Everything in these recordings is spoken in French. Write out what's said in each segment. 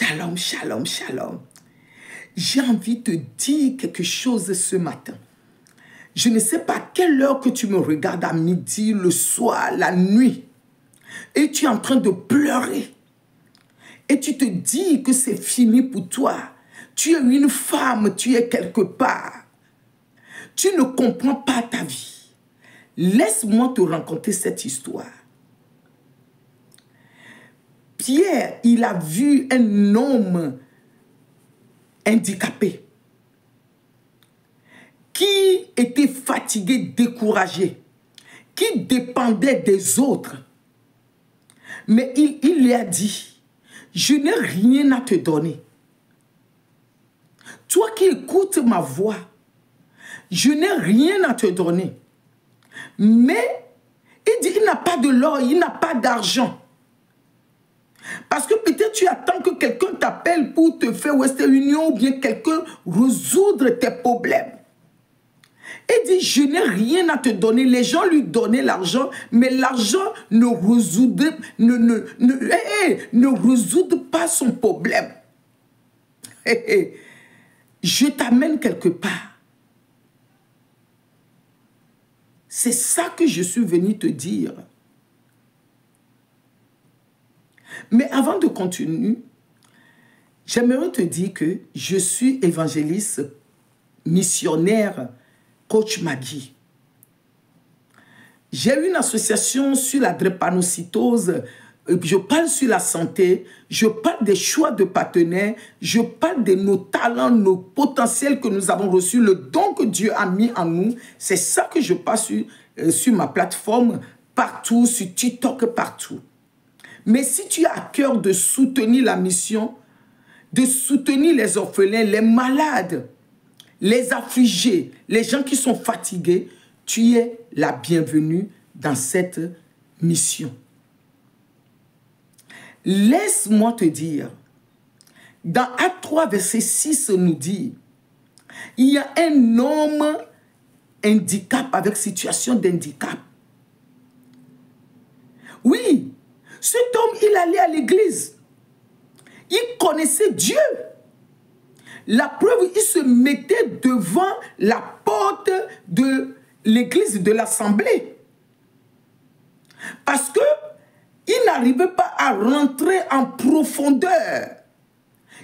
Shalom, shalom, shalom. J'ai envie de te dire quelque chose ce matin. Je ne sais pas à quelle heure que tu me regardes, à midi, le soir, la nuit, et tu es en train de pleurer. Et tu te dis que c'est fini pour toi. Tu es une femme, tu es quelque part. Tu ne comprends pas ta vie. Laisse-moi te raconter cette histoire. Pierre, il a vu un homme handicapé qui était fatigué, découragé, qui dépendait des autres. Mais il lui a dit, je n'ai rien à te donner. Toi qui écoutes ma voix, je n'ai rien à te donner. Mais il dit, il n'a pas de l'or, il n'a pas d'argent. Parce que peut-être tu attends que quelqu'un t'appelle pour te faire Western Union ou bien quelqu'un résoudre tes problèmes. Il dit, je n'ai rien à te donner. Les gens lui donnaient l'argent, mais l'argent ne résout pas son problème. Je t'amène quelque part. C'est ça que je suis venu te dire. Mais avant de continuer, j'aimerais te dire que je suis évangéliste, missionnaire, coach Maggie. J'ai une association sur la drépanocytose, je parle sur la santé, je parle des choix de partenaires, je parle de nos talents, nos potentiels que nous avons reçus, le don que Dieu a mis en nous. C'est ça que je parle sur ma plateforme, partout, sur TikTok, partout. Mais si tu as à cœur de soutenir la mission, de soutenir les orphelins, les malades, les affligés, les gens qui sont fatigués, tu es la bienvenue dans cette mission. Laisse-moi te dire, dans Acte 3, verset 6 nous dit, il y a un homme handicap avec situation d'handicap. Oui, cet homme, il allait à l'église. Il connaissait Dieu. La preuve, il se mettait devant la porte de l'église, de l'assemblée. Parce que il n'arrivait pas à rentrer en profondeur.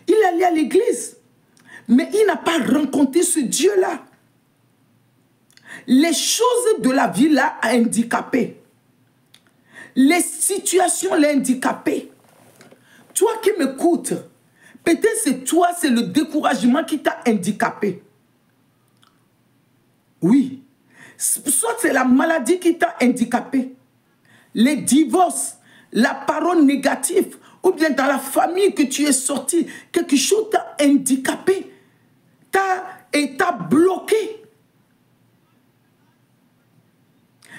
Il allait à l'église, mais il n'a pas rencontré ce Dieu-là. Les choses de la vie l'ont handicapé. Les situations l'ont handicapé. Toi qui m'écoutes, peut-être c'est toi, c'est le découragement qui t'a handicapé. Oui. Soit c'est la maladie qui t'a handicapé. Les divorces, la parole négative, ou bien dans la famille que tu es sorti, quelque chose t'a handicapé, t'a bloqué.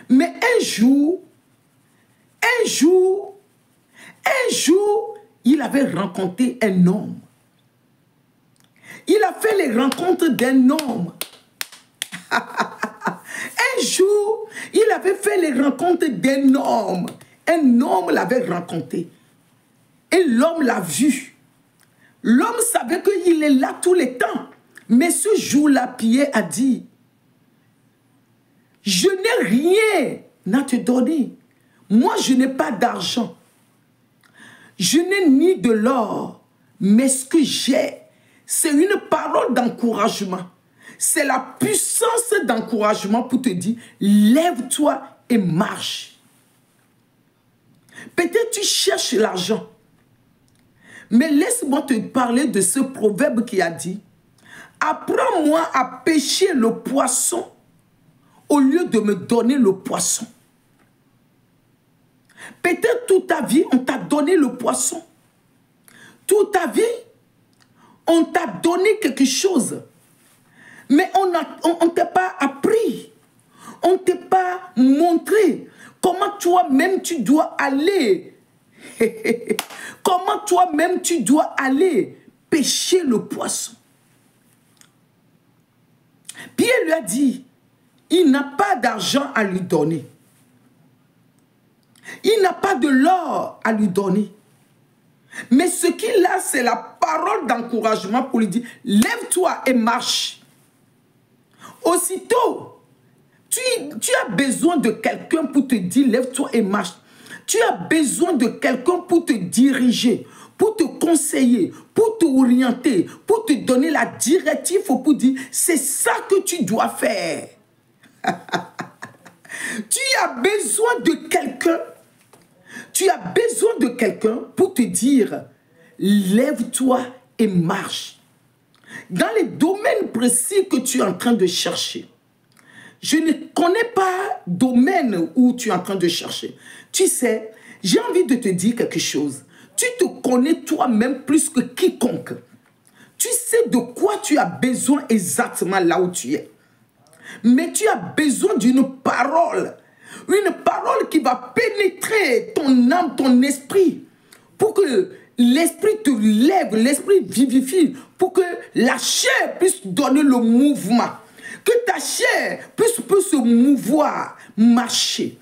Mais un jour, il avait rencontré un homme. Il a fait les rencontres d'un homme. Un jour, il avait fait les rencontres d'un homme. Un homme l'avait rencontré. Et l'homme l'a vu. L'homme savait qu'il est là tous les temps. Mais ce jour-là, Pierre a dit, je n'ai rien à te donner. Moi, je n'ai pas d'argent. Je n'ai ni de l'or. Mais ce que j'ai, c'est une parole d'encouragement. C'est la puissance d'encouragement pour te dire, lève-toi et marche. Peut-être tu cherches l'argent. Mais laisse-moi te parler de ce proverbe qui a dit, apprends-moi à pêcher le poisson au lieu de me donner le poisson. Peut-être toute ta vie, on t'a donné le poisson. Toute ta vie, on t'a donné quelque chose. Mais on ne t'a pas appris. On ne t'a pas montré comment toi-même tu dois aller. Comment toi-même tu dois aller pêcher le poisson. Pierre lui a dit, il n'a pas d'argent à lui donner. Il n'a pas de l'or à lui donner. Mais ce qu'il a, c'est la parole d'encouragement pour lui dire, lève-toi et marche. Aussitôt, tu as besoin de quelqu'un pour te dire, lève-toi et marche. Tu as besoin de quelqu'un pour te diriger, pour te conseiller, pour t'orienter, pour te donner la directive, pour dire, c'est ça que tu dois faire. Tu as besoin de quelqu'un. Tu as besoin de quelqu'un pour te dire, lève-toi et marche. Dans les domaines précis que tu es en train de chercher, je ne connais pas domaine où tu es en train de chercher. Tu sais, j'ai envie de te dire quelque chose. Tu te connais toi-même plus que quiconque. Tu sais de quoi tu as besoin exactement là où tu es. Mais tu as besoin d'une parole. Une parole qui va pénétrer ton âme, ton esprit. Pour que l'esprit te lève, l'esprit vivifie. Pour que la chair puisse donner le mouvement. Que ta chair puisse se mouvoir, marcher.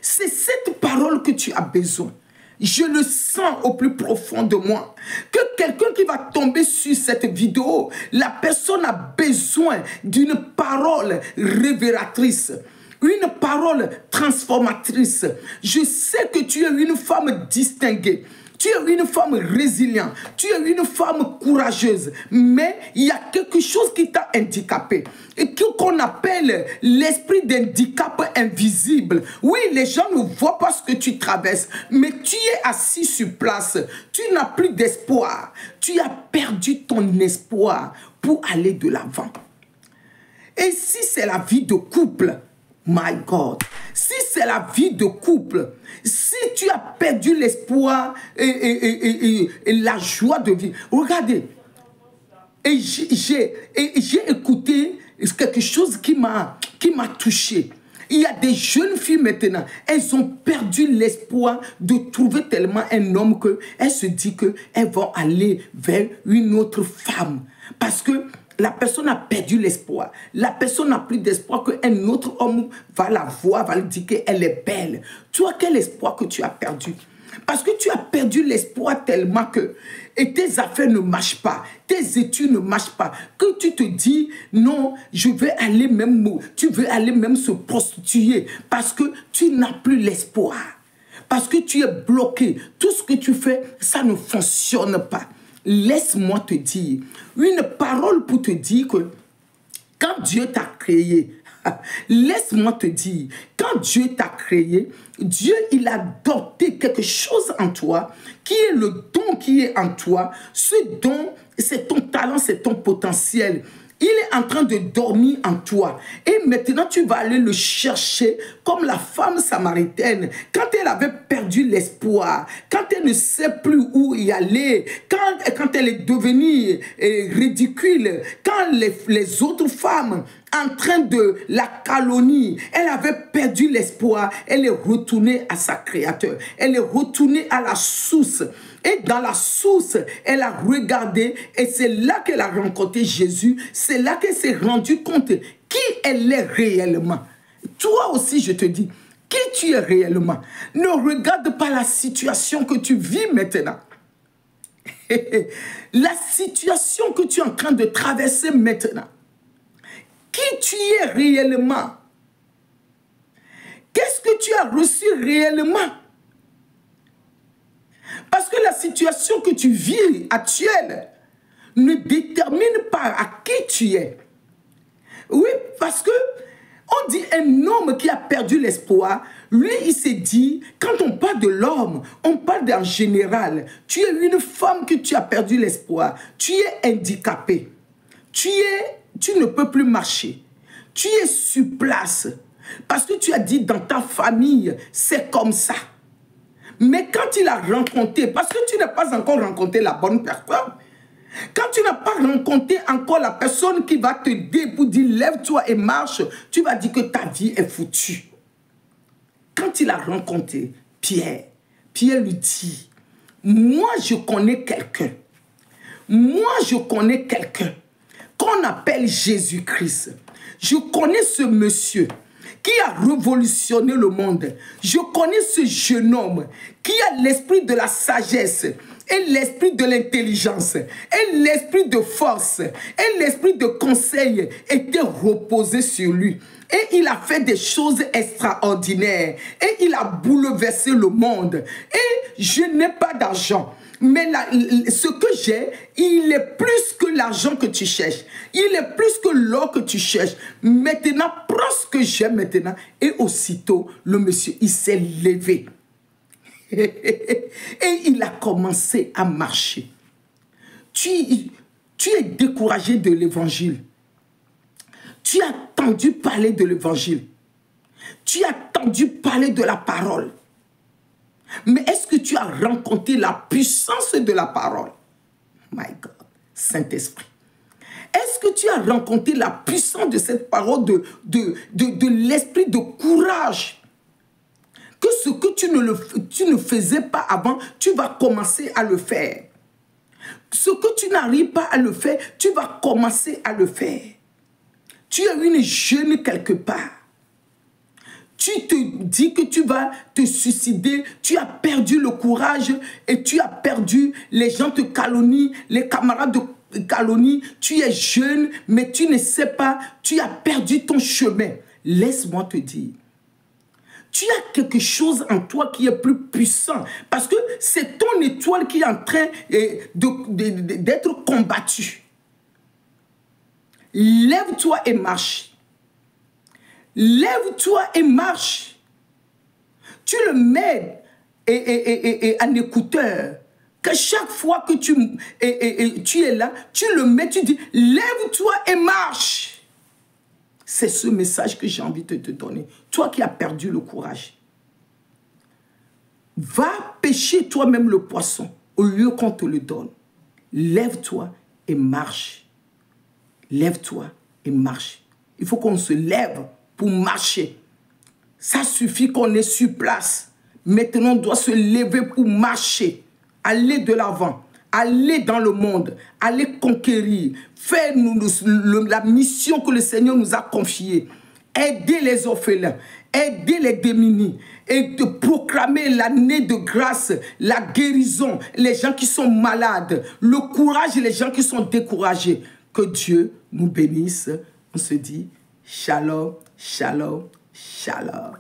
C'est cette parole que tu as besoin. Je le sens au plus profond de moi. Que quelqu'un qui va tomber sur cette vidéo, la personne a besoin d'une parole révélatrice. Une parole transformatrice. Je sais que tu es une femme distinguée. Tu es une femme résiliente. Tu es une femme courageuse. Mais il y a quelque chose qui t'a handicapé. Et qu'on appelle l'esprit d'handicap invisible. Oui, les gens ne voient pas ce que tu traverses. Mais tu es assis sur place. Tu n'as plus d'espoir. Tu as perdu ton espoir pour aller de l'avant. Et si c'est la vie de couple, my God, si c'est la vie de couple, si tu as perdu l'espoir et la joie de vivre, regardez, et j'ai écouté quelque chose qui m'a touché. Il y a des jeunes filles maintenant, elles ont perdu l'espoir de trouver tellement un homme qu'elles se disent qu'elles vont aller vers une autre femme. Parce que la personne a perdu l'espoir. La personne n'a plus d'espoir qu'un autre homme va la voir, va lui dire qu'elle est belle. Toi, quel espoir que tu as perdu? Parce que tu as perdu l'espoir tellement que et tes affaires ne marchent pas, tes études ne marchent pas, que tu te dis, non, je vais aller même, tu veux aller même se prostituer parce que tu n'as plus l'espoir. Parce que tu es bloqué. Tout ce que tu fais, ça ne fonctionne pas. Laisse-moi te dire une parole pour te dire que quand Dieu t'a créé, laisse-moi te dire, quand Dieu t'a créé, Dieu, il a doté quelque chose en toi, qui est le don qui est en toi. Ce don, c'est ton talent, c'est ton potentiel. Il est en train de dormir en toi. Et maintenant, tu vas aller le chercher comme la femme samaritaine. Quand elle avait perdu l'espoir, quand elle ne sait plus où y aller, quand elle est devenue ridicule, quand les autres femmes en train de la calomnie, elle avait perdu l'espoir, elle est retournée à sa créateur. Elle est retournée à la source. Et dans la source, elle a regardé et c'est là qu'elle a rencontré Jésus. C'est là qu'elle s'est rendue compte qui elle est réellement. Toi aussi, je te dis, qui tu es réellement. Ne regarde pas la situation que tu vis maintenant. La situation que tu es en train de traverser maintenant. Qui tu es réellement? Qu'est-ce que tu as reçu réellement? Parce que la situation que tu vis actuelle ne détermine pas à qui tu es. Oui, parce que on dit un homme qui a perdu l'espoir, lui il s'est dit, quand on parle de l'homme, on parle en général. Tu es une femme que tu as perdu l'espoir, tu es handicapé, tu ne peux plus marcher, tu es sur place. Parce que tu as dit dans ta famille, c'est comme ça. Mais quand il a rencontré, parce que tu n'as pas encore rencontré la bonne personne, quand tu n'as pas rencontré encore la personne qui va te dire pour dire lève-toi et marche, tu vas dire que ta vie est foutue. Quand il a rencontré Pierre, Pierre lui dit, moi je connais quelqu'un, qu'on appelle Jésus-Christ. Je connais ce monsieur qui a révolutionné le monde. Je connais ce jeune homme qui a l'esprit de la sagesse, et l'esprit de l'intelligence, et l'esprit de force, et l'esprit de conseil était reposé sur lui. Et il a fait des choses extraordinaires. Et il a bouleversé le monde. Et je n'ai pas d'argent. Mais ce que j'ai, il est plus que l'argent que tu cherches. Il est plus que l'or que tu cherches. Maintenant, prends ce que j'ai maintenant. Et aussitôt, le monsieur, il s'est levé. Et il a commencé à marcher. Tu es découragé de l'évangile. Tu as entendu parler de l'évangile. Tu as entendu parler de la parole. Mais est-ce que tu as rencontré la puissance de la parole? My God, Saint-Esprit. Est-ce que tu as rencontré la puissance de cette parole, de l'esprit de courage? Que ce que tu ne faisais pas avant, tu vas commencer à le faire. Ce que tu n'arrives pas à le faire, tu vas commencer à le faire. Tu es une jeune quelque part. Tu te dis que tu vas te suicider, tu as perdu le courage et tu as perdu, les gens te calomnient, les camarades te calomnient, tu es jeune mais tu ne sais pas, tu as perdu ton chemin. Laisse-moi te dire, tu as quelque chose en toi qui est plus puissant parce que c'est ton étoile qui est en train d'être combattue. Lève-toi et marche. Lève-toi et marche. Tu le mets en écouteur. Que chaque fois que tu es là, tu le mets, tu dis, lève-toi et marche. C'est ce message que j'ai envie de te donner. Toi qui as perdu le courage. Va pêcher toi-même le poisson au lieu qu'on te le donne. Lève-toi et marche. Lève-toi et marche. Il faut qu'on se lève pour marcher. Ça suffit qu'on est sur place. Maintenant, on doit se lever pour marcher. Aller de l'avant. Aller dans le monde. Aller conquérir. Faire la mission que le Seigneur nous a confiée. Aider les orphelins. Aider les démunis. Et de proclamer l'année de grâce, la guérison, les gens qui sont malades, le courage, les gens qui sont découragés. Que Dieu nous bénisse. On se dit shalom, shalom, shalom.